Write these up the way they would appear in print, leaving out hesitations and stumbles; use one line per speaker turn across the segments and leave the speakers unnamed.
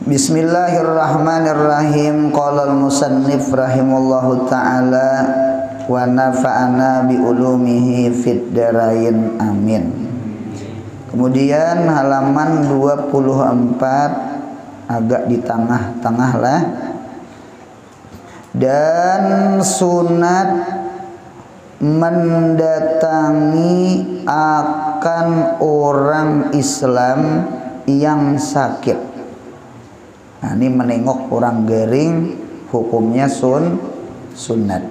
Bismillahirrahmanirrahim. Qala al-musannif rahimallahu ta'ala wa nafa'ana bi ulumihi fid darain amin. Kemudian halaman 24 agak di tengah-tengah lah. Dan sunat mendatangi akan orang Islam yang sakit. Nah, ini menengok orang garing hukumnya sunat.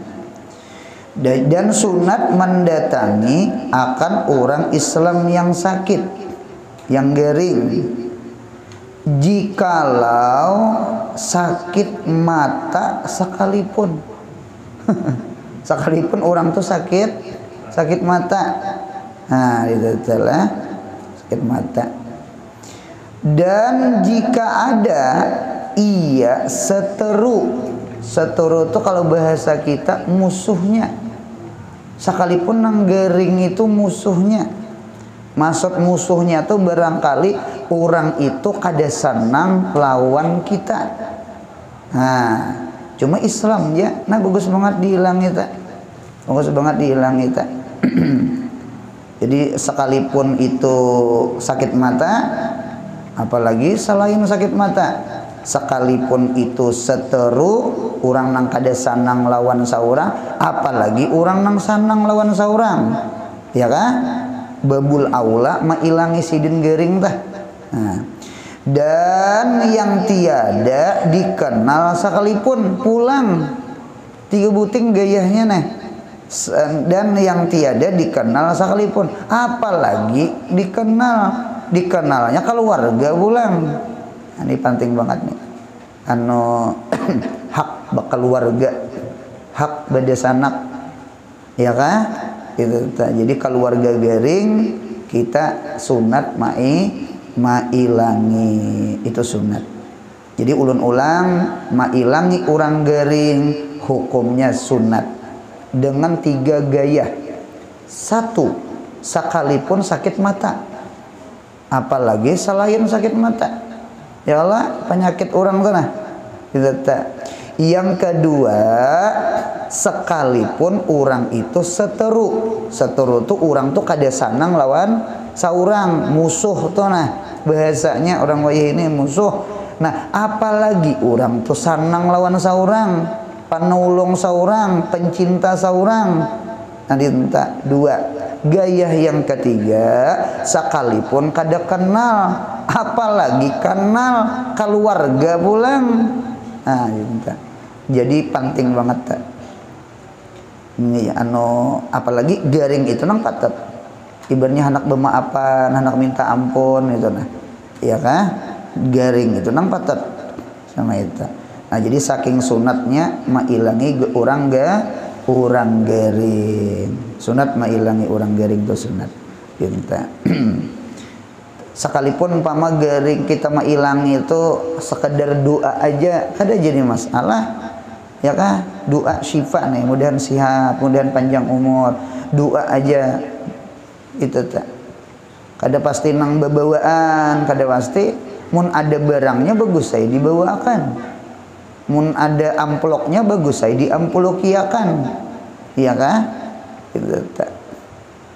Dan sunat mendatangi akan orang Islam yang sakit, yang garing. Jikalau sakit mata sekalipun. Sekalipun orang tuh sakit mata. Nah, itu adalah sakit mata. Dan jika ada ia seteru itu kalau bahasa kita musuhnya, sekalipun nang gering itu musuhnya. Maksud musuhnya tuh barangkali orang itu kada senang lawan kita. Nah, cuma Islam ya, nah bagus banget dihilang kita. Jadi sekalipun itu sakit mata, apalagi selain sakit mata, sekalipun itu seteru orang nang kada sanang lawan saurang, apalagi orang nang sanang lawan saurang, ya kan? Babul aula mailangi sidin gering tah. Nah, dan yang tiada dikenal sekalipun pulang tiga buting gayahnya nih. Dan yang tiada dikenal sekalipun, apalagi dikenalnya keluarga pulang. Nah, ini penting banget nih. Hak keluarga, hak bade sanak, ya kan? Itu jadi keluarga garing kita sunat mailangi, itu sunat. Jadi ulun ulang, mailangi orang garing hukumnya sunat dengan 3 gaya. 1, sekalipun sakit mata, apalagi selain sakit mata, ya Allah penyakit orang tuh nah. Yang kedua, sekalipun orang itu seteru tuh orang tuh kada sanang lawan saurang, musuh tuh nah bahasanya orang wayah ini musuh. Nah, apalagi orang tuh sanang lawan saurang, panulung saurang, pencinta saurang. Nanti minta 2. Gaya yang ketiga, sekalipun kada kenal, apalagi kenal keluarga pulang. Nah, minta. Jadi penting banget tak. Ini apalagi garing itu nang patet. Ibaratnya anak bermaafan, anak minta ampun itu nah. Iya kah? Garing itu nang patet sama itu. Nah, jadi saking sunatnya mailangi orang garing. Sunat mailangi orang garing itu sunat. Pinta. Sekalipun umpama garing kita mailangi itu sekedar doa aja kada jadi masalah, ya kah? Doa syifa nih, mudahan sehat, mudahan panjang umur, doa aja itu tak. Kada pasti nang babawaan, kada pasti. Mun ada barangnya bagus saya dibawakan, mun ada amploknya bagus saya diamplokiakan, ya kah? Itu tak.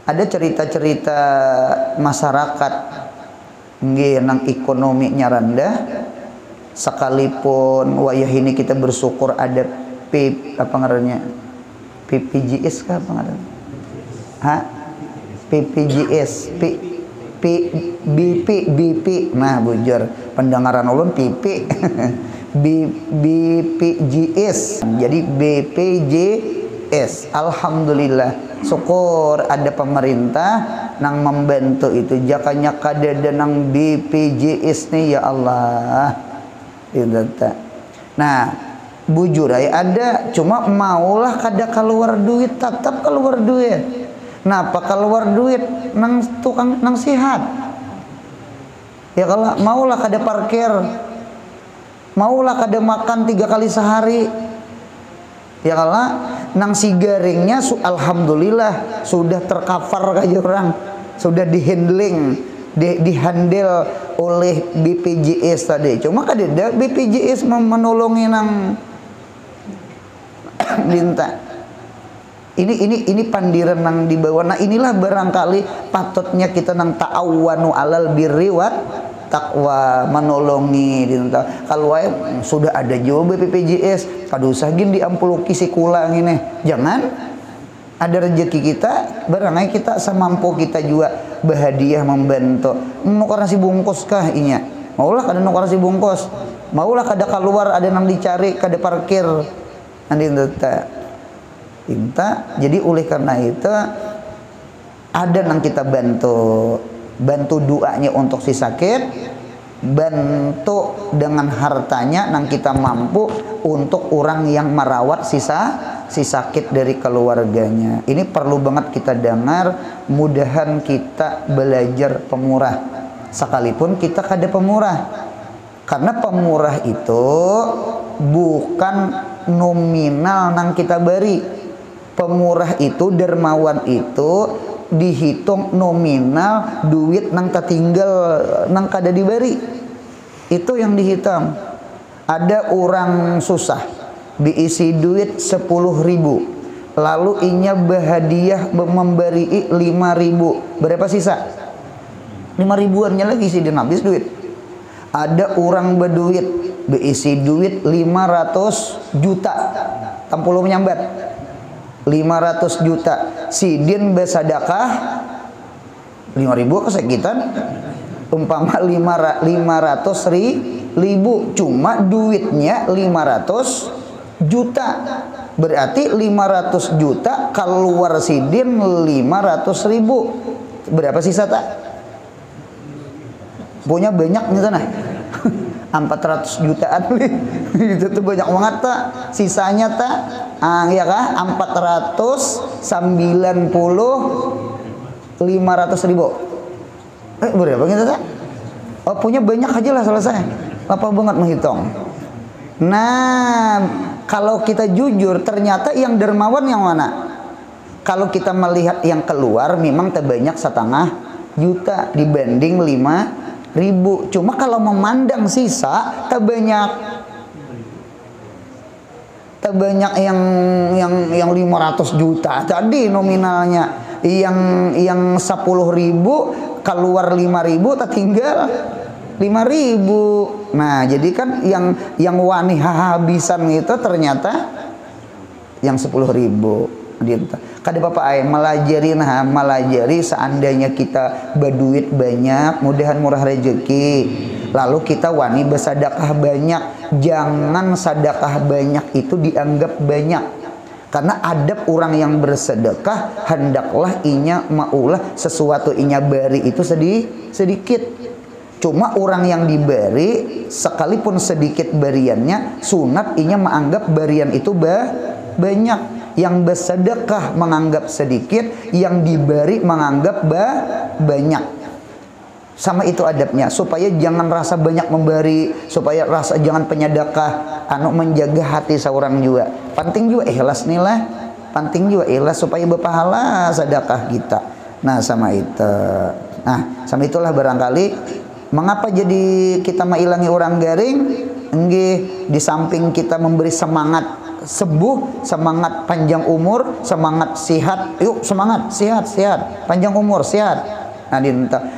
Ada cerita-cerita masyarakat nggih nang ekonominya rendah, sekalipun wayah ini kita bersyukur ada apa ngarannya PPJS kah apa ngarannya? PPJS BP. Nah, bujur pendengaran ulun PP. BPJS jadi BPJS. Alhamdulillah syukur ada pemerintah nang membantu itu. Jakanya kadada nang BPJS nih, ya Allah. Itu. Nah, bujur ada, cuma maulah kada keluar duit, tetap keluar duit. Napa keluar duit nang tukang nang sihat? Ya kalau maulah kada parkir, maulah kada makan 3 kali sehari. Ya kalau nang si garingnya alhamdulillah sudah tercover kayak orang, sudah di handling dihandle oleh BPJS tadi. Cuma kadeda BPJS menolongi nang minta. Ini pandiran nang di bawah. Nah, inilah barangkali patutnya kita nang ta'awwanu alal birri wat taqwa, menolongi dinta. Kalau sudah ada juga BPJS, kada usah gin diampuluki si kula ngene. Jangan ada rezeki kita, barangkali kita semampu kita juga berhadiah membantu. Nukar nasi bungkus kah inya? Maulah kada nukar nasi bungkus. Maulah kada keluar ada nang dicari, kada parkir. Andi minta. Jadi oleh karena itu ada nang kita bantu doanya untuk si sakit, bantu dengan hartanya nang kita mampu untuk orang yang merawat si sakit dari keluarganya. Ini perlu banget kita dengar, mudahan kita belajar pemurah sekalipun kita kada pemurah, karena pemurah itu bukan nominal nang kita beri. Pemurah itu, dermawan itu dihitung nominal duit nang tertinggal nang kada diberi. Itu yang dihitung. Ada orang susah diisi duit 10.000, lalu inya berhadiah memberi 5.000, berapa sisa? 5.000-annya lagi sih dia habis duit. Ada orang berduit berisi duit 500 juta tampuluh menyambat 500 juta, sidin bersedekah 5.000 kesakitan umpama 500.000, cuma duitnya 500 juta, berarti 500 juta keluar sidin 500.000, berapa sisa tak? Punya banyak nih sana 400 jutaan itu tuh banyak banget tak, sisanya tak ya kah 490 500.000 berapa gitu tak? Oh, punya banyak aja lah selesai, apa banget menghitung. Nah, kalau kita jujur ternyata yang dermawan yang mana? Kalau kita melihat yang keluar memang terbanyak 1,5 juta dibanding 5.000. Cuma kalau memandang sisa terbanyak yang 500 juta tadi nominalnya, yang 10.000 keluar 5.000 tertinggal 5.000. Nah, jadi kan yang wani habisan itu ternyata yang 10.000. Kada apa-apa melajari seandainya kita berduit banyak, mudahan murah rezeki, lalu kita wani bersedekah banyak. Jangan sedekah banyak itu dianggap banyak, karena adab orang yang bersedekah hendaklah inya maulah sesuatu inya beri itu sedikit. Cuma orang yang diberi sekalipun sedikit beriannya, sunat inya menganggap berian itu banyak. Yang bersedekah menganggap sedikit, yang diberi menganggap banyak. Sama itu adabnya, supaya jangan rasa banyak memberi, supaya rasa jangan penyedekah, menjaga hati seorang juga. Penting juga ikhlas nih lah, penting juga ikhlas supaya berpahala sedekah kita. Nah, sama itu. Nah, sama itulah barangkali mengapa jadi kita mengilangi orang garing. Enggih, di samping kita memberi semangat sembuh, semangat panjang umur, semangat sehat, yuk semangat sehat, panjang umur sehat. Nah,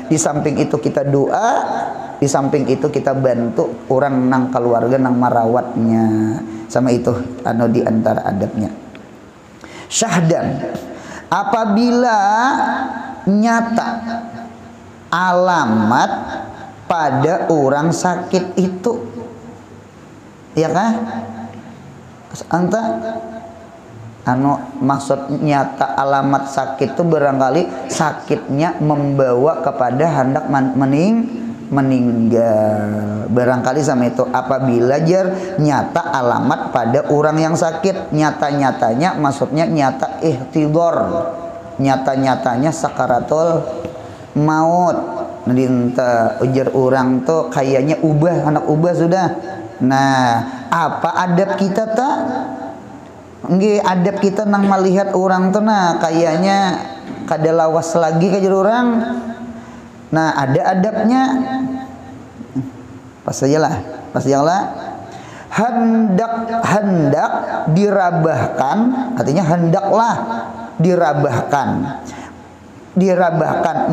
di samping itu kita doa, di samping itu kita bantu orang nang keluarga nang merawatnya. Sama itu di antara adabnya. Syahdan, apabila nyata alamat pada orang sakit itu, ya kan? Anta maksud nyata alamat sakit itu barangkali sakitnya membawa kepada hendak meninggal. Barangkali sama itu apabila nyata alamat pada orang yang sakit, nyata-nyatanya maksudnya nyata ihtidor, nyata-nyatanya sakaratul maut. Dinta ujar orang tuh kayaknya anak ubah sudah. Nah, apa adab kita tak? Nggih, adab kita nang melihat orang tuh nah kayaknya kada lawas lagi kajar orang. Nah, ada adabnya. Pas aja lah. Hendak dirabahkan, artinya hendaklah dirabahkan,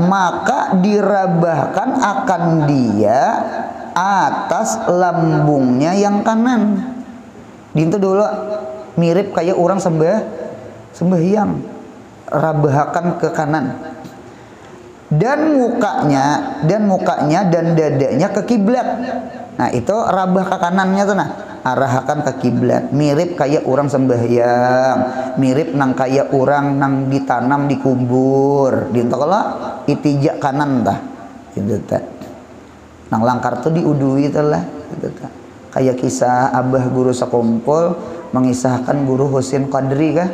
maka dirabahkan akan dia atas lambungnya yang kanan. Dintu dulu mirip kayak orang sembahyang, rabahkan ke kanan. Dan mukanya dan dadanya ke kiblat. Nah, itu rabah ke kanannya tuh, nah, arahkan ke kiblat. Mirip kayak orang sembahyang, mirip nang kayak orang nang ditanam di kubur. Dintu kalau itijak kanan tah. Gitu tah. Nang langkar tuh diudui tuh lah, gitu tah. Kayak kisah abah guru sakumpul mengisahkan guru Husin Qadri kah?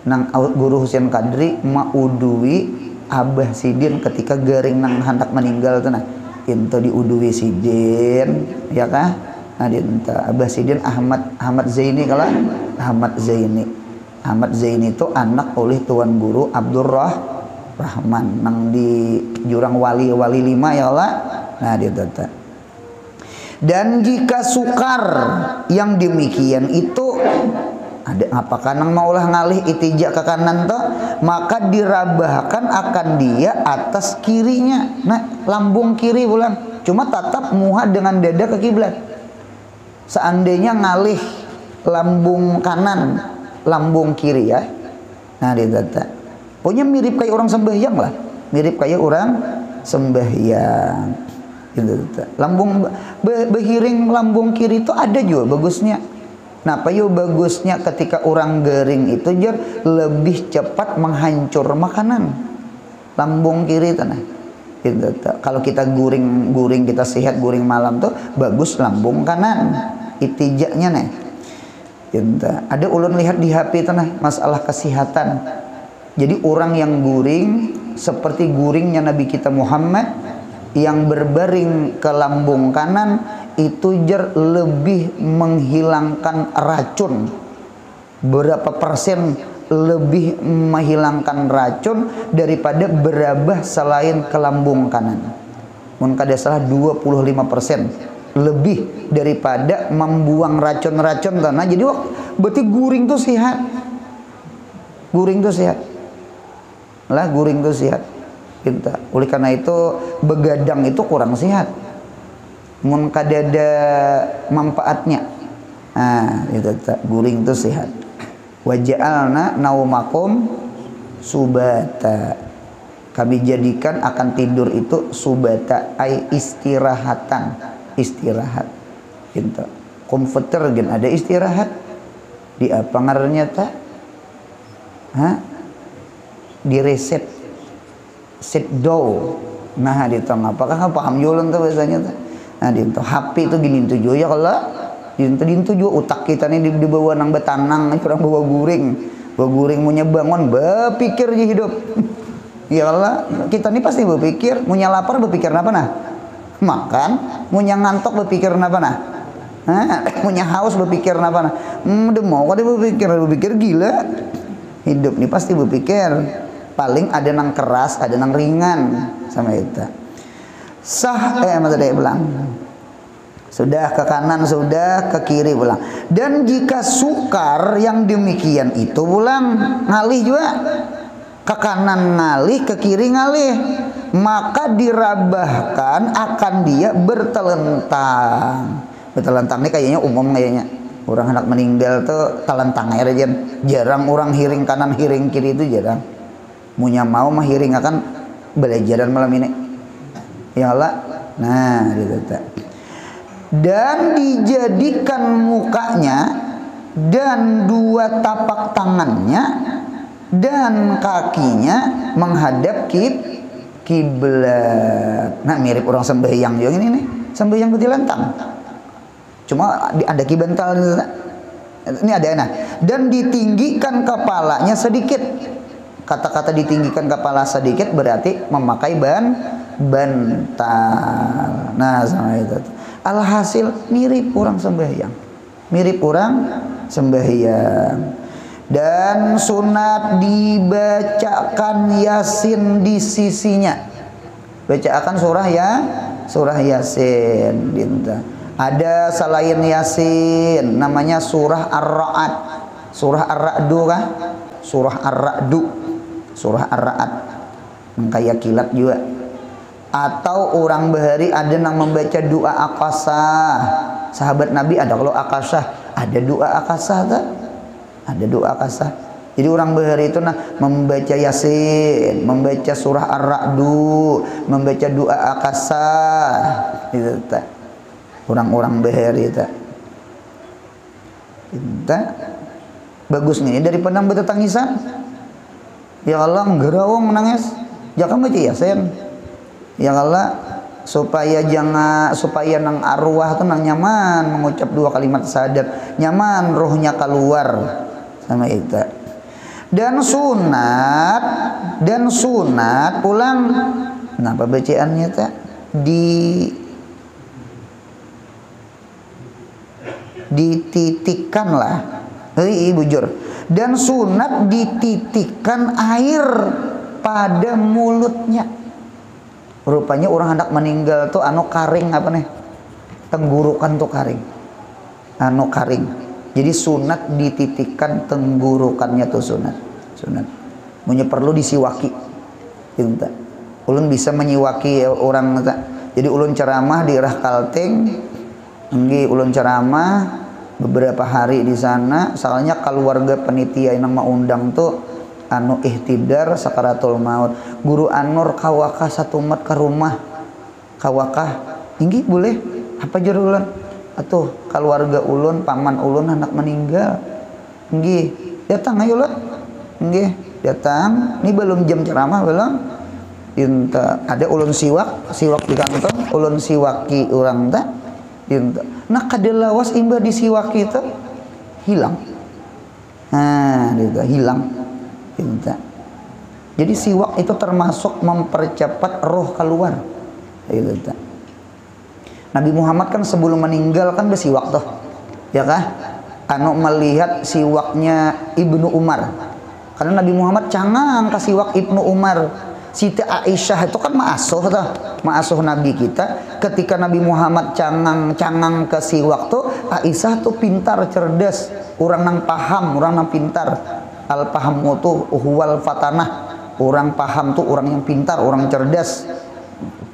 Nang guru Husin Qadri maudui abah sidin ketika garing nang hendak meninggal tuh, nah. Itu diudui sidin, ya kah? Nah, dinta abah sidin Ahmad Zaini kalau Ahmad Zaini itu anak oleh tuan guru Abdurrahman nang di jurang wali 5 ya Allah. Nah, dinta. Dan jika sukar yang demikian itu ada apakah nang maulah ngalih itijak ke kanan toh, maka dirabahkan akan dia atas kirinya. Nah, lambung kiri pulang, cuma tatap muha dengan dada ke kiblat. Seandainya ngalih lambung kanan, lambung kiri ya. Nah, dia tata. Pokoknya mirip kayak orang sembahyang lah, mirip kayak orang sembahyang. Gitu. Lambung behiring lambung kiri itu ada juga bagusnya. Nah, payu bagusnya ketika orang garing itu jar lebih cepat menghancur makanan. Lambung kiri tanah. Gitu. Kalau kita guring kita sehat guring malam tuh bagus lambung kanan. Itijaknya nih. Gitu. Ada ulun lihat di HP tanah masalah kesehatan. Jadi orang yang guring seperti guringnya Nabi kita Muhammad yang berbaring ke lambung kanan itu jar lebih menghilangkan racun. Berapa persen lebih menghilangkan racun daripada berabah selain ke lambung kanan. Mun kada salah 25% lebih daripada membuang racun-racun tanah. Jadi berarti guring tuh sehat. Guring tuh sehat. Lah guring tuh sehat. Kita. Oleh karena itu begadang itu kurang sehat. Mun kadada manfaatnya. Nah, itu guring itu sehat. Wa ja'alna naumakum subata. Kami jadikan akan tidur itu subata ai istirahatan. Istirahat. Gitu. Komforter gen ada istirahat. Di apa ngarannya ta? Di reset. Sit down. Nah, di tong apakah paham jualan tuh biasanya tuh. Nah, di HP itu gini tuh ya kalau di juga otak kita nih di bawah nang betanang, orang bawa guring punya bangun berpikir di hidup. Ya Allah, kita nih pasti berpikir, punya lapar berpikir apa nah? Makan, punya ngantuk berpikir apa nah? Punya haus berpikir apa nah? Udah mau kok dia berpikir gila. Hidup nih pasti berpikir. Paling ada nang keras, ada nang ringan sama itu. Masa dia bilang. Sudah ke kanan, sudah ke kiri pulang. Dan jika sukar yang demikian itu pulang ngalih juga. Ke kanan ngalih, ke kiri ngalih. Maka dirabahkan akan dia bertelentang. Bertelentang ini kayaknya umum kayaknya. Orang hendak meninggal tuh telentang aja. Jarang orang hiring kanan, hiring kiri itu jarang. Munya mau mah hiring akan belajaran malam ini. Ya Allah. Nah, gitu. Dan dijadikan mukanya dan dua tapak tangannya dan kakinya menghadap kiblat. Nah, mirip orang sembahyang juga ini nih. Sembahyang bertilantang. Cuma ada kibantal ini ada nah. Dan ditinggikan kepalanya sedikit. Kata-kata ditinggikan kepala sedikit berarti memakai bantal. Nah, sama itu. Alhasil mirip orang sembahyang. Mirip orang sembahyang. Dan sunat dibacakan Yasin di sisinya. Bacakan surah Yasin dinta. Ada selain Yasin namanya surah Ar-Ra'd. Surah Ar-Ra'du kah? Surah Ar-Ra'du. Surah Ar-Ra'd. Kayak kilat juga. Atau orang bahari ada yang membaca doa akasah. Sahabat Nabi ada kalau akasah, ada doa akasah tak? Ada doa akasah. Jadi orang bahari itu membaca Yasin, membaca surah Ar-Ra'du, membaca doa akasah. Itu tak. Orang-orang bahari tak. Kita bagus nih daripada bertangisan. Ya Allah nggerawong nangis. Jangan baca Yasin. Ya Allah supaya nang arwah tuh nang nyaman mengucap 2 kalimat syahadat, nyaman rohnya keluar sama itu. Dan sunat pulang kenapa bacaannya tak dititikkan lah. Bujur. Dan sunat dititikkan air pada mulutnya. Rupanya orang hendak meninggal tuh karing apa nih? Tenggorokan tuh karing. Karing. Jadi sunat dititikkan tenggorokannya tuh sunat. Punya perlu disiwaki. Gitu. Ulun bisa menyiwaki orang tak. Jadi ulun ceramah di Irah Kalteng. Ulun ceramah beberapa hari di sana. Soalnya keluarga penitia yang mau undang tuh ihtidar sakaratul maut. Guru Anur kawakah satu umat ke rumah kawakah tinggi boleh apa jurulan atuh keluarga ulun paman ulun anak meninggal tinggi datang ayo lah tinggi datang ini belum jam ceramah belum dinta ada ulun siwak di kantong ulun siwaki orang tak dinta nah kadelawas imba disiwaki itu hilang hilang. Jadi siwak itu termasuk mempercepat roh keluar. Nabi Muhammad kan sebelum meninggal kan bersiwak tuh, ya kah? Melihat siwaknya Ibnu Umar. Karena Nabi Muhammad cangang ke siwak Ibnu Umar. Siti Aisyah itu kan maasuh Nabi kita. Ketika Nabi Muhammad cangang ke siwak tuh, Aisyah tuh pintar cerdas, orang nang paham, orang nang pintar. Al-pahamu tuh huwal fatanah. Orang paham tuh orang yang pintar, orang cerdas.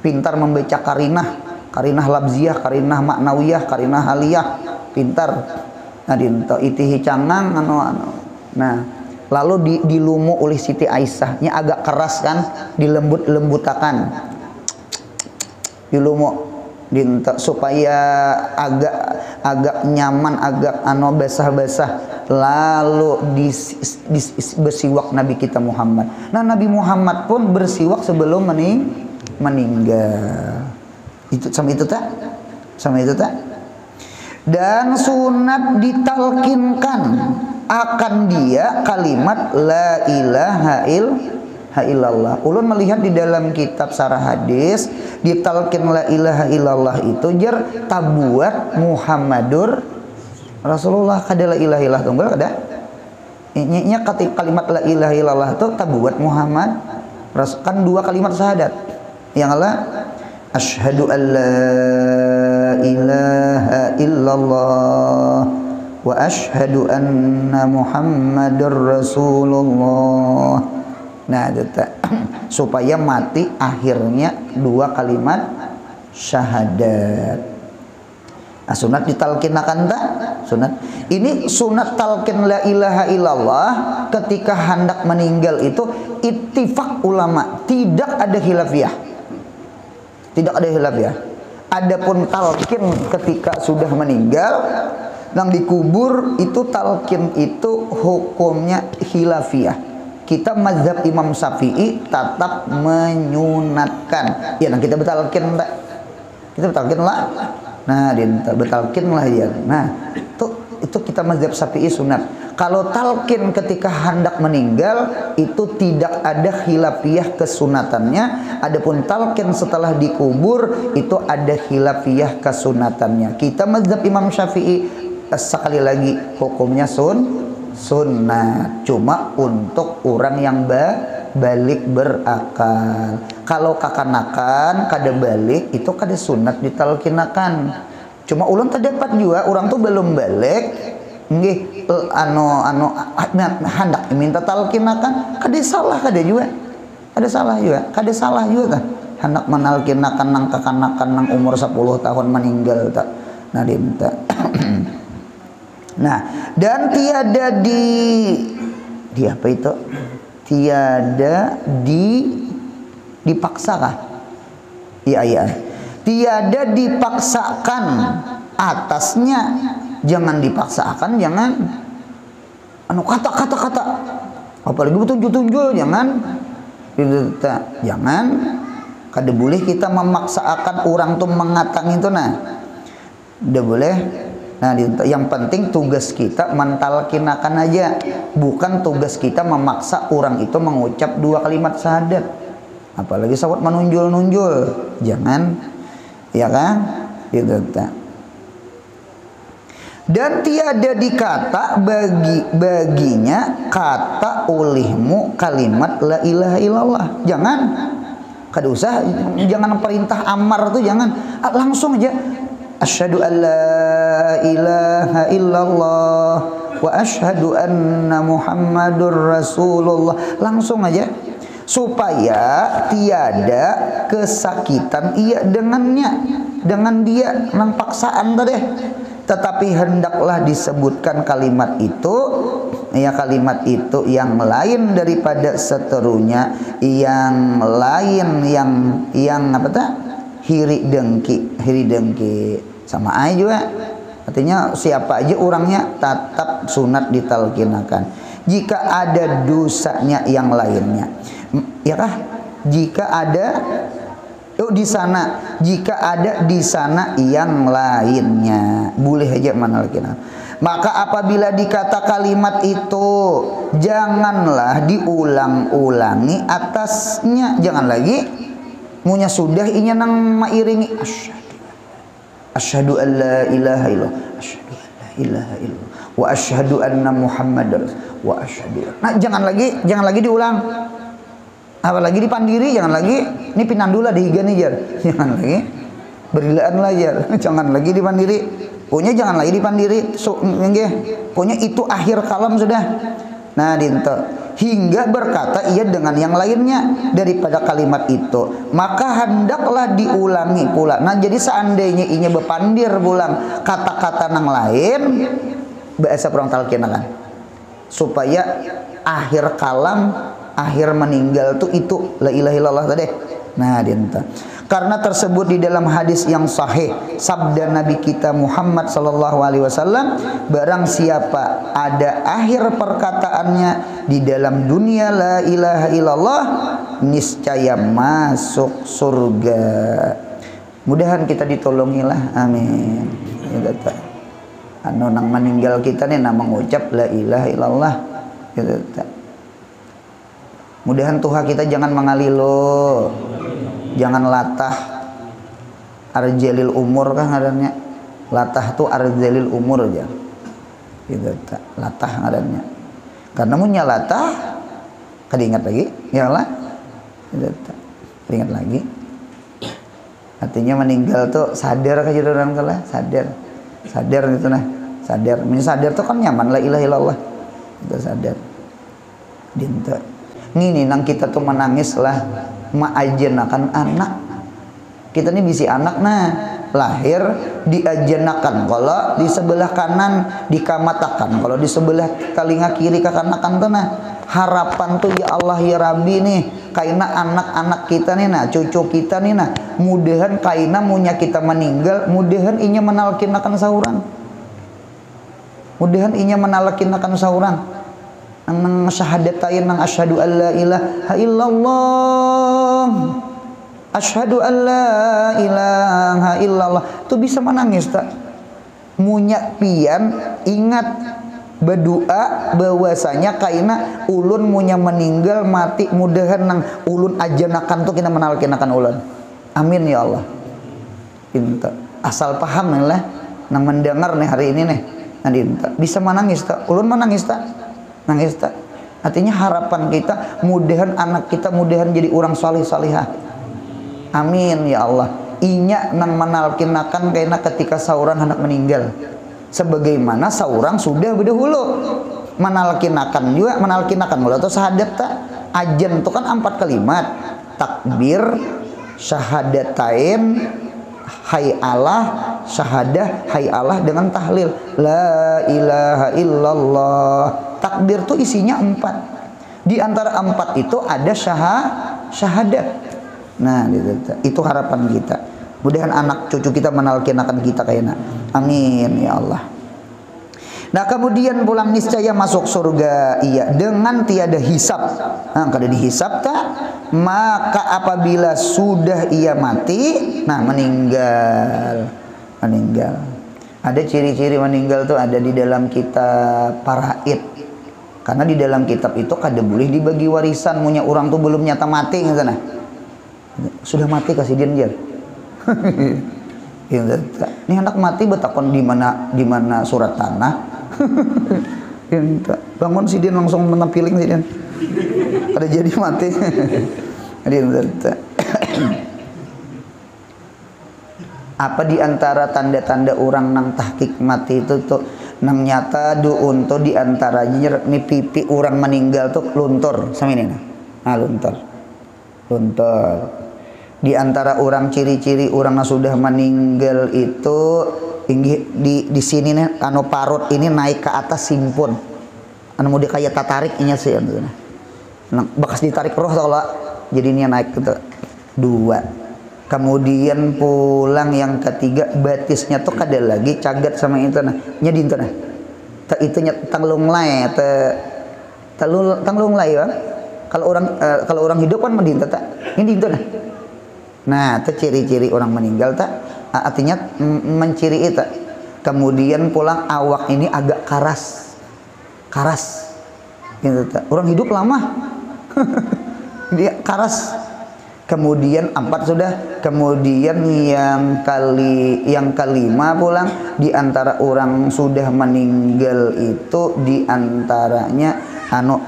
Pintar membaca karinah labziyah, karinah maknawiyah, karinah haliyah, pintar. Nah, dinto itihi cangang Nah, lalu dilumu oleh Siti Aisyah. Nya agak keras kan, dilembut-lembutakan. Dilumu dinto supaya agak nyaman, agak basah-basah. Lalu bersiwak Nabi kita Muhammad. Nah, Nabi Muhammad pun bersiwak sebelum meninggal. Itu sama itu tak? Dan sunat ditalkinkan akan dia kalimat la ilaha illallah. Ulun melihat di dalam kitab sarah hadis ditalkin la ilaha illallah itu jar tabuat Muhammadur Rasulullah kada la ilaha illallah tunggal kada. Nya kalimat la ilaha illallah itu tabuat Muhammad kan 2 kalimat syahadat. Yang Allah asyhadu an la ilaha illallah wa asyhadu anna Muhammadur Rasulullah. Nah, supaya mati akhirnya 2 kalimat syahadat. Nah, sunat ditalkinakan tak? Sunat. Ini sunat talkin la ilaha illallah ketika hendak meninggal itu ittifaq ulama, tidak ada khilafiyah. Tidak ada khilafiyah. Adapun talkin ketika sudah meninggal dan dikubur itu talkin itu hukumnya khilafiyah. Kita mazhab Imam Syafi'i tetap menyunatkan. Ya, nah kita betalkin tak? Kita betalkin lah. Nah, betalkin lah ya. Nah, itu kita mazhab Syafi'i sunat. Kalau talkin ketika hendak meninggal itu tidak ada khilafiyah kesunatannya. Adapun talkin setelah dikubur itu ada khilafiyah kesunatannya. Kita mazhab Imam Syafi'i sekali lagi hukumnya sunnah. Cuma untuk orang yang balik berakal. Kalau kakanakan kada balik itu kada sunat ditalkinakan. Cuma ulun terdapat juga orang tuh belum balik nggih hendak minta talkinakan kada salah kada juga. Kada salah juga kan. Hendak menalkinakan nang kakanakan nang umur 10 tahun meninggal tak. Nah dinta. Nah, dan tiada di apa itu? Tiada dipaksa kah? Iya. Tiada dipaksakan atasnya, jangan dipaksakan, jangan kata. Apalagi tunjul jangan kada boleh kita memaksakan orang tuh mengatang itu nah. Udah boleh. Nah, yang penting tugas kita mentalkinakan aja, bukan tugas kita memaksa orang itu mengucap 2 kalimat syahadat. Apalagi sawat menunjul, jangan, ya kan? Dan tiada dikata baginya kata olehmu kalimat la ilaha illallah. Jangan, kada usah, jangan perintah amar tuh jangan, langsung aja. Asyhadu an la ilaha illallah wa asyhadu anna Muhammadur Rasulullah. Langsung aja. Supaya tiada kesakitan ia dengannya, dengan dia nang paksaan tadi. Tetapi hendaklah disebutkan kalimat itu, ya kalimat itu yang lain daripada seterunya, yang lain yang apa ta? Hiri dengki. Sama aja juga. Artinya siapa aja orangnya tetap sunat ditalkinakan. Jika ada dosanya yang lainnya, ya kah? Jika ada jika ada di sana yang lainnya, boleh aja menalkinakan. Maka apabila dikata kalimat itu, janganlah diulang-ulangi atasnya. Jangan lagi munya sudah inya nang mairingi asyhadu an la ilaha illallah, asyhadu an la ilaha illallah, wa asyhadu anna Muhammadar wa asyhadu. Nah, jangan lagi diulang. Apalagi dipandiri, jangan lagi ini pinandula dihigani jar. Jangan lagi berilaan lah jar. Jangan lagi dipandiri. Pokoknya jangan lagi dipandiri. Pokoknya itu akhir kalam sudah. Nah, hingga berkata ia dengan yang lainnya daripada kalimat itu, maka hendaklah diulangi pula. Nah, jadi seandainya inya bepandir pulang kata-kata nang lain, bahasa perang talkinakan supaya akhir kalam, akhir meninggal tuh itu la ilaha illallah tadi. Nah, karena tersebut di dalam hadis yang sahih sabda Nabi kita Muhammad sallallahu alaihi wasallam, barang siapa ada akhir perkataannya di dalam dunia la ilaha illallah, niscaya masuk surga. Mudahan kita ditolongilah, amin. Anu nang meninggal kita nih nama mengucap la ilaha illallah. Mudahan Tuhan kita jangan mengalilo, jangan latah arjalil umur kan ngarannya. Latah tuh arjalil umur aja. Gitu, latah ngarannya. Karena munya latah kada ingat lagi, ya lah. Gitu, ingat lagi. Artinya meninggal tuh sadar kan jadi orang kalah, sadar gitu nah. Sadar, sadar tuh kan nyaman la ilaha illallah. Itu sadar. Dinta. Ngini nang kita tuh menangis lah maajenakan anak. Kita nih bisi anak nah lahir diajenakan. Kalau di sebelah kanan dikamatakan, kalau di sebelah telinga kiri kakanakan tuh nah. Harapan tuh ya Allah ya Rabbi nih kaina anak-anak kita nih nah, cucu kita nih nah, mudahan kaina munya kita meninggal, mudahan inya menalkinakan saurang. Mudahan inya menalkinakan saurang. Nang syahadatain nang asyhadu an la ilaha illallah, asyhadu an la ilaha illallah tuh bisa menangis tak munya pian ingat berdoa bahwasanya kaina ulun munya meninggal mati mudahan nang ulun ajanakan tuh kita menalkinakan ulun, amin ya Allah. Pinta asal paham nih lah nang mendengar nih hari ini nih nanti bisa menangis tak ulun menangis tak nangis tak. Artinya harapan kita mudahan anak kita mudahan jadi orang salih salihah. Amin ya Allah. Inya nang menalkinakan kena ketika saurang hendak meninggal. Sebagaimana saurang sudah berdahulu menalkinakan juga, menalkinakan mula atau syahadat tak. Ajan itu kan 4 kalimat. Takbir, syahadatain, hai Allah, syahadah, hai Allah dengan tahlil la ilaha illallah. Takbir tuh isinya 4. Di antara 4 itu ada syahadat. Nah itu harapan kita. Mudahan anak cucu kita menalkinakan kita kayaknya. Amin ya Allah. Nah kemudian pulang niscaya masuk surga iya dengan tiada hisab. Nah kada dihisab tak, maka apabila sudah ia mati, nah meninggal. Ada ciri-ciri meninggal tuh ada di dalam kitab Faraid. Karena di dalam kitab itu kada boleh dibagi warisan, punya orang tuh belum nyata mati gitu nah. Sudah mati kasih dia jar. Ini anak mati betakon di mana surat tanah. Bangun si dia langsung menampiling si dia. Ada jadi mati. Apa di antara tanda-tanda orang nang tahqiq mati itu tuh nang nyata do untuk di antaranya nih pipi orang meninggal tuh luntur sama ini nah luntur. Di antara orang ciri-ciri orang yang sudah meninggal itu di sini nih anu parut ini naik ke atas simpun. Anu mau kayak tatarik inya sih anu. Nah, bekas ditarik roh kalau jadinya naik gitu. 2. Kemudian pulang yang ketiga batisnya tuh kada lagi cagat sama itu nah. Nya di itu nah. Itu tanglung lai tanglung lai Bang. Kalau orang hidup kan mendinta tak. Ini di itu nah. Nah, itu ciri-ciri orang meninggal tak, artinya menciri itu. Kemudian pulang awak ini agak karas, gitu tak. Orang hidup lama, dia karas. Kemudian 4 sudah. Kemudian yang kelima pulang di antara orang sudah meninggal itu di antaranya anu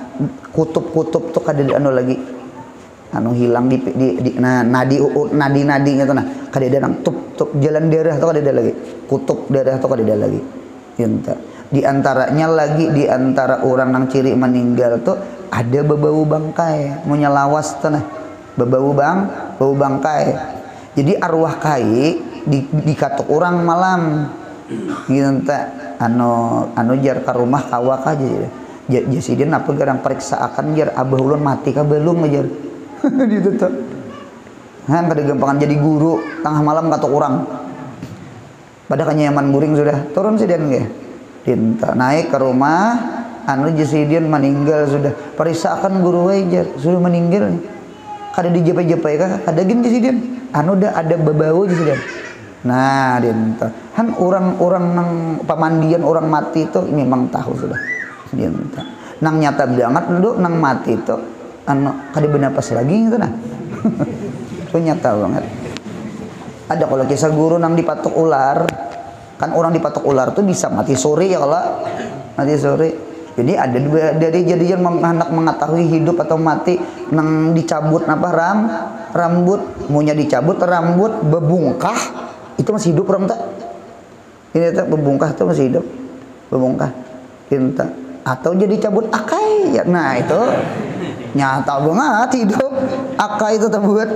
kutub-kutub tuh kada anu lagi. Anu hilang di nah nadi-nadinya tuh nah kada ada nang tup jalan darah tuh kada ada lagi, kutub darah tuh kada ada lagi. Di antaranya lagi di antara orang nang ciri meninggal tuh ada bebau bangkai, mau nyelawas tuh nah bebau bangkai. Jadi arwah kai dikatuk orang malam gitu tak anu jar ka rumah kawak aja jasiden apa garang periksa akan jar abah ulun mati ka belum ajar. Gitu tuh. Han kada gampangan jadi guru tengah malam katok orang. Pada kenyaman guring sudah turun sidian ge. Dinta naik ke rumah anu jesidian meninggal sudah. Perisakan guru wajar sudah meninggal. Kada dijepai-jepai kah? Kada gin jesidian. Anu dah ada bebau jesidian. Nah, dinta. Han orang nang pamandian orang mati itu memang tahu sudah. Dinta. Nang nyata banget dulu nang mati itu anu kada benapas lagi gitu nah. Itu nyata banget. Ada kalau kisah guru nang dipatok ular, kan orang dipatok ular tuh bisa mati sore ya kalau mati sore. Jadi ada dari jadian hendak mengetahui hidup atau mati nang dicabut apa rambut, maunya dicabut rambut bebungkah itu masih hidup orang tak? Ini tak bebungkah itu masih hidup, bebungkah, tinta atau jadi cabut akai ya, nah itu nyata banget hidup akai itu terbuat.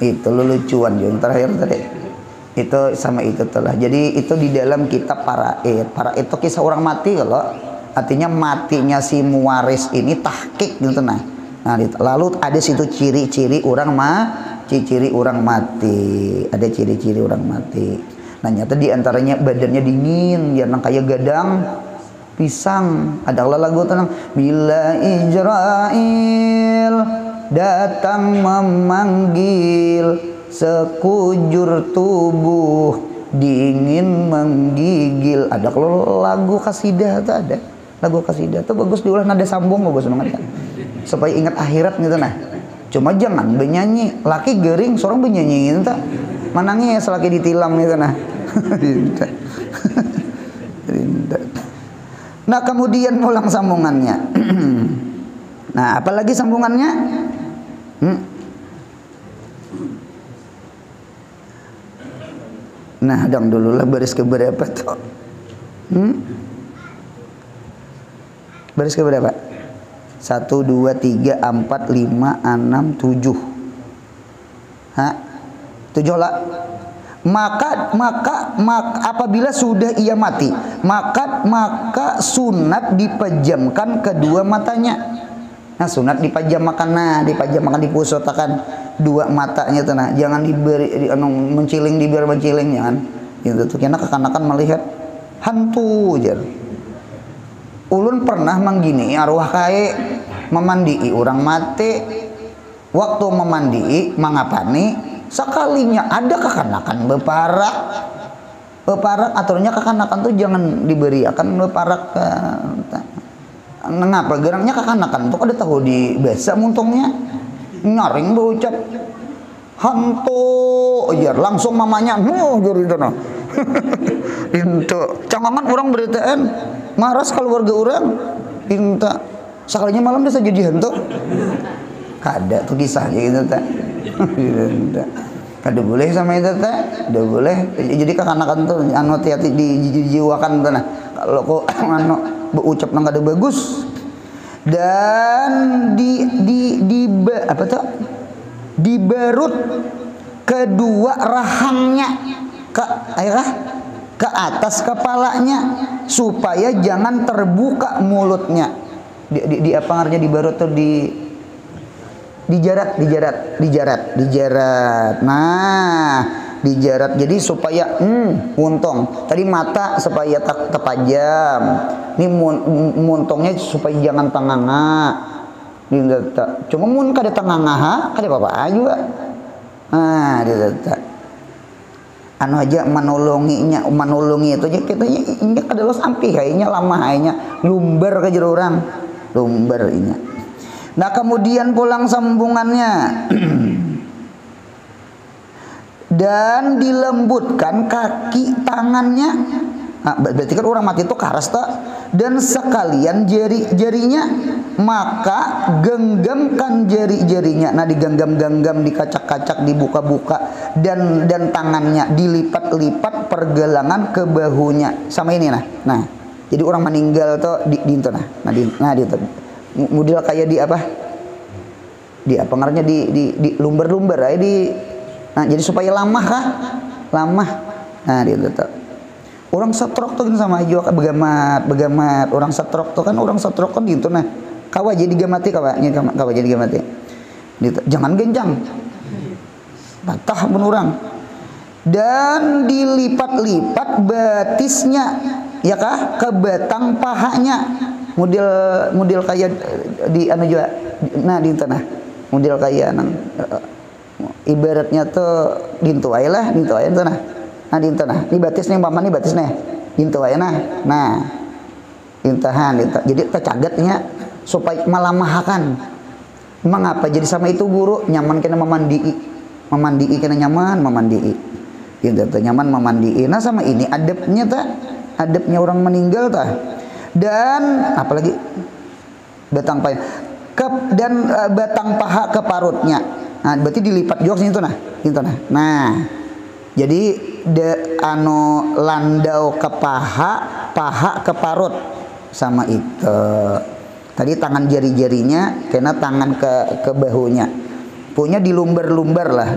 Itu lucuan yang terakhir tadi itu sama itu telah. Jadi itu di dalam kitab Faraid itu kisah orang mati kalau artinya matinya si muwaris ini tahqiq gitu nah. Lalu ada situ ciri-ciri orang ciri orang mati, ada ciri-ciri orang mati. Nah nyata diantaranya badannya dingin ya nang kayak gadang pisang. Ada lagu tenang bila Israel datang memanggil sekujur tubuh dingin menggigil. Ada kalau lagu kasidah tuh ada lagu kasidah tuh bagus diulah nada sambung bagus banget kan supaya ingat akhirat gitu nah. Cuma jangan bernyanyi laki gering seorang bernyanyi gitu tak manangnya selaki ditilam gitu nah. Nah kemudian ulang sambungannya. Nah apalagi sambungannya Nah, dong dulu lah baris keberapa tuh? Baris keberapa? 1, 2, 3, 4, 5, 6, 7. Hah? 7 lah. Maka apabila sudah ia mati, maka sunat dipejamkan kedua matanya. Nah, sunat dipejamkan, dipusotakan dua matanya tuh, nah. Jangan diberi menciling, dibiar menciling, jangan. Gitu tuh, karena kekanakan melihat hantu jar. Ulun pernah menggini arwah kae memandii orang mati. Waktu memandii mangapani sekalinya ada kekanakan beparak aturnya kekanakan tuh jangan diberi akan beparak ngapa gerangnya kekanakan tuh ada tahu di besa muntungnya nyaring berucap hantu jar langsung mamanya gitu nah. Itu cangangan orang beritaan maras keluarga orang pinta sekalinya malam bisa jadi hantu kada tuh kisahnya gitu tak. Kada boleh sama itu teh, udah boleh. Jadi kekanakan tuh anu hati-hati dijiwakan tuh nah. Kalau kok anu berucap nang kada bagus. Dan apa tuh? Diberut kedua rahangnya ke atas kepalanya supaya jangan terbuka mulutnya. Di apa ngarnya diberut tuh dijarat. Nah, dijarat jadi supaya untung. Tadi mata supaya terpajam. Ini muntungnya supaya jangan tenganga. Cuma mun kada tenganga kada apa-apa juga. Nah, ditata. Anu aja menolongi itu aja kitanya ini kada los ampi kayaknya lama kayaknya lumber ke jero urang. Lumber ini. Nah, kemudian pulang sambungannya dan dilembutkan kaki tangannya. Nah, berarti kan orang mati itu karas tak? Dan sekalian jari-jarinya, maka genggamkan jari-jarinya. Nah, digenggam-genggam, dikacak-kacak, dibuka-buka, dan tangannya dilipat-lipat pergelangan ke bahunya. Sama ini nah. Nah, jadi orang meninggal tuh di itu nah. Nah, di itu. Model kayak di apa? Di apa ngaranya di lumber-lumber aja nah jadi supaya lamah kah? Lamah. Nah, gitu tuh. Orang stroke tuh kan sama aja begamat. Orang stroke tuh kan gitu nah. Kawa jadi gamati kawa jadi gamati. Gitu. Jangan genjang. Patah pun orang. Dan dilipat-lipat batisnya ya kah ke batang pahanya. Model kayak di anu juga nah di tanah model kayak nang ibaratnya tuh dintu ae lah dintu ae tanah nah di tanah ini batisnya paman ini batisnya dintu ae nah intahan jadi tercagatnya supaya malamahakan mengapa jadi sama itu guru nyaman kena memandii kena nyaman memandii gitu nyaman memandii. Nah, sama ini adabnya orang meninggal dan apalagi batang paha batang paha ke parutnya. Nah, berarti dilipat juga itu nah. Nah, jadi landau ke paha ke parut sama itu. Tadi tangan jari-jarinya kena tangan ke bahunya. Punya dilumbar-lumbar.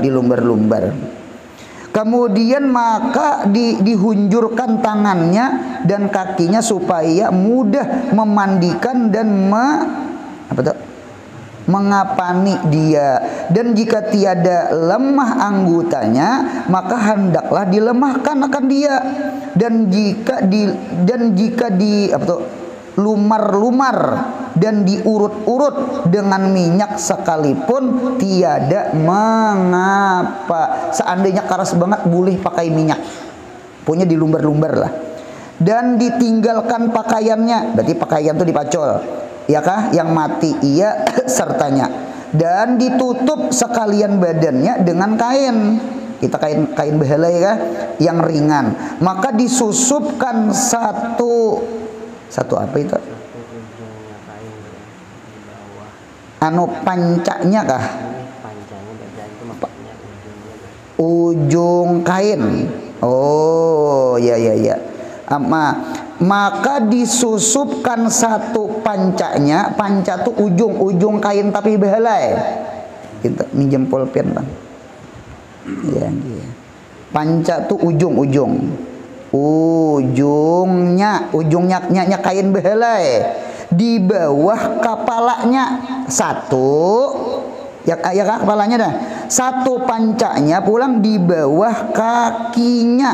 Kemudian maka dihunjurkan tangannya dan kakinya supaya mudah memandikan dan mengapani dia. Dan jika tiada lemah anggotanya maka hendaklah dilemahkan akan dia. Dan jika lumar-lumar dan diurut-urut dengan minyak sekalipun tiada mengapa. Seandainya keras banget boleh pakai minyak. Punya dilumbar-lumbar lah. Dan ditinggalkan pakaiannya. Berarti pakaian itu dipacol. Ya kah? Yang mati ia sertanya. Dan ditutup sekalian badannya dengan kain. Kita kain behelai kah? Yang ringan. Maka disusupkan satu apa itu? Anu pancaknya kah? Ujung kain. Oh, ya ya ya. Maka disusupkan satu pancanya. Panca tuh ujung kain tapi behelai. Kita minjem pulpen bang. Ya, ya. Panca tuh ujungnya kain behelai. Di bawah kepalanya satu. Ya kepalanya dah. Satu pancanya pulang di bawah kakinya.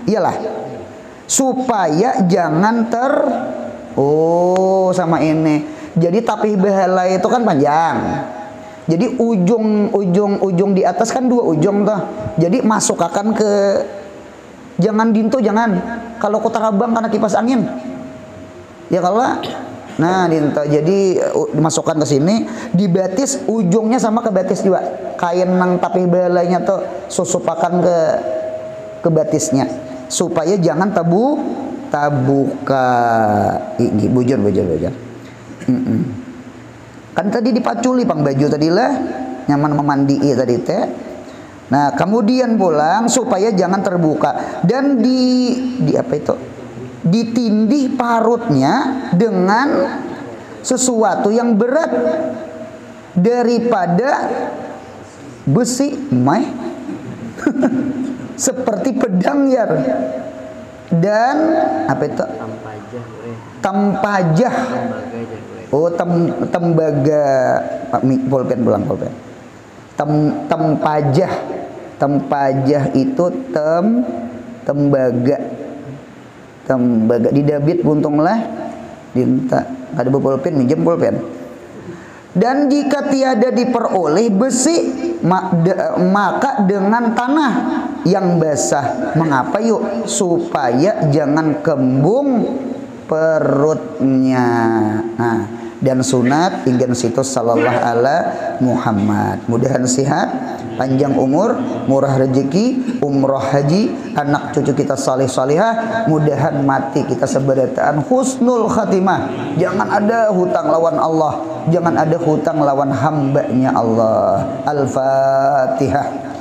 Iyalah. Supaya jangan sama ini. Jadi tapih behala itu kan panjang. Jadi ujung di atas kan 2 ujung tuh. Jadi masuk akan ke jangan dinto jangan. Kalau kota Rabang karena kipas angin. Ya kalau nah dinto. Jadi dimasukkan ke sini, dibatis ujungnya sama ke batis juga. Kain nang tapih behalanya tuh susupakan ke batisnya. Supaya jangan tabuka ini bujur. Kan tadi dipaculi pang baju tadi lah nyaman memandi tadi teh. Nah kemudian pulang supaya jangan terbuka dan di apa itu ditindih parutnya dengan sesuatu yang berat daripada besi seperti pedang ya. Dan apa itu? Tampajah. Oh, tembaga. Pulpen pulang pulpen. Tempajah. Tempajah itu tembaga. Tembaga didabit buntunglah dinta. Ada pulpen minjem pulpen. Dan jika tiada diperoleh besi maka dengan tanah yang basah. Mengapa yuk? Supaya jangan kembung perutnya. Nah, dan sunat ingin situs sallallahu ala Muhammad. Mudahan sehat, panjang umur, murah rezeki, umroh haji, anak cucu kita salih salihah, mudahan mati kita seberataan husnul khatimah. Jangan ada hutang lawan Allah, jangan ada hutang lawan hambanya Allah. Al-Fatihah.